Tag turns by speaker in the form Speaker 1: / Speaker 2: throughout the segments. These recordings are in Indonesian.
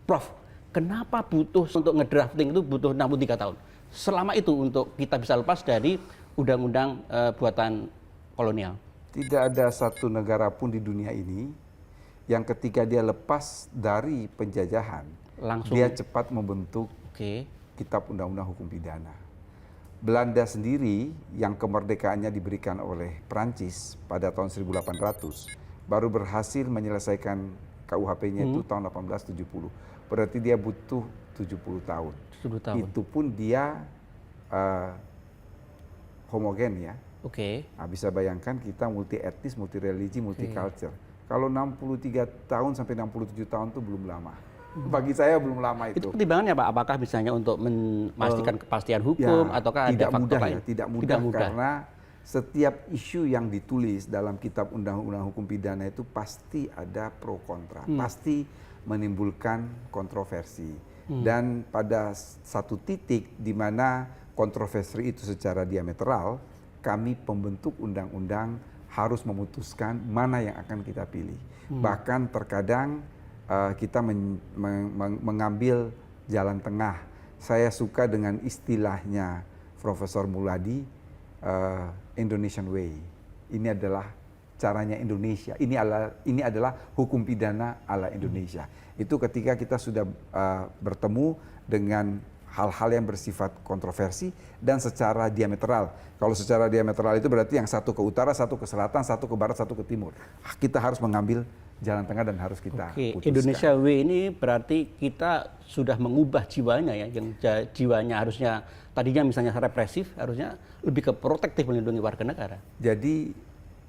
Speaker 1: Prof, kenapa butuh untuk ngedrafting itu butuh 63 tahun? Selama itu untuk kita bisa lepas dari undang-undang buatan kolonial.
Speaker 2: Tidak ada satu negara pun di dunia ini yang ketika dia lepas dari penjajahan,
Speaker 1: Langsung.
Speaker 2: dia cepat membentuk
Speaker 1: Oke.
Speaker 2: kitab undang-undang hukum pidana. Belanda sendiri yang kemerdekaannya diberikan oleh Prancis pada tahun 1800 baru berhasil menyelesaikan KUHP-nya itu tahun 1870. Berarti dia butuh 70 tahun.
Speaker 1: 70 tahun.
Speaker 2: Itu pun dia homogen ya.
Speaker 1: Oke.
Speaker 2: Nah, bisa bayangkan kita multi etnis, multi religi, multi culture. Kalau 63 tahun sampai 67 tahun itu belum lama. Bagi saya belum lama itu.
Speaker 1: Itu pertimbangannya Pak, apakah misalnya untuk memastikan kepastian hukum
Speaker 2: Ya,
Speaker 1: ataukah ada
Speaker 2: tidak
Speaker 1: faktor
Speaker 2: mudah
Speaker 1: lain?
Speaker 2: ya, tidak mudah karena setiap isu yang ditulis dalam kitab undang-undang hukum pidana itu pasti ada pro kontra, pasti menimbulkan kontroversi. Dan pada satu titik di mana kontroversi itu secara diametral, kami pembentuk undang-undang harus memutuskan mana yang akan kita pilih. Bahkan terkadang kita mengambil jalan tengah. Saya suka dengan istilahnya Profesor Muladi, Indonesian Way. Ini adalah caranya Indonesia. Ini adalah hukum pidana ala Indonesia. Itu ketika kita sudah bertemu dengan hal-hal yang bersifat kontroversi dan secara diametral. Kalau secara diametral itu berarti yang satu ke utara, satu ke selatan, satu ke barat, satu ke timur. Kita harus mengambil jalan tengah dan harus kita putuskan.
Speaker 1: Indonesia Way ini berarti kita sudah mengubah jiwanya ya, yang jiwanya harusnya tadinya misalnya represif, harusnya lebih ke protektif melindungi warga negara.
Speaker 2: Jadi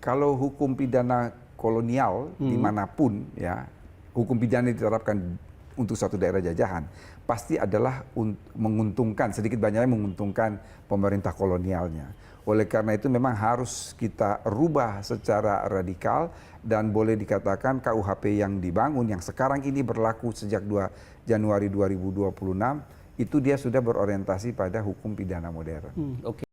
Speaker 2: kalau hukum pidana kolonial dimanapun ya, hukum pidana diterapkan untuk suatu daerah jajahan, pasti adalah menguntungkan, sedikit banyaknya menguntungkan pemerintah kolonialnya. Oleh karena itu memang harus kita rubah secara radikal dan boleh dikatakan KUHP yang dibangun, yang sekarang ini berlaku sejak 2 Januari 2026, itu dia sudah berorientasi pada hukum pidana modern.
Speaker 1: Oke.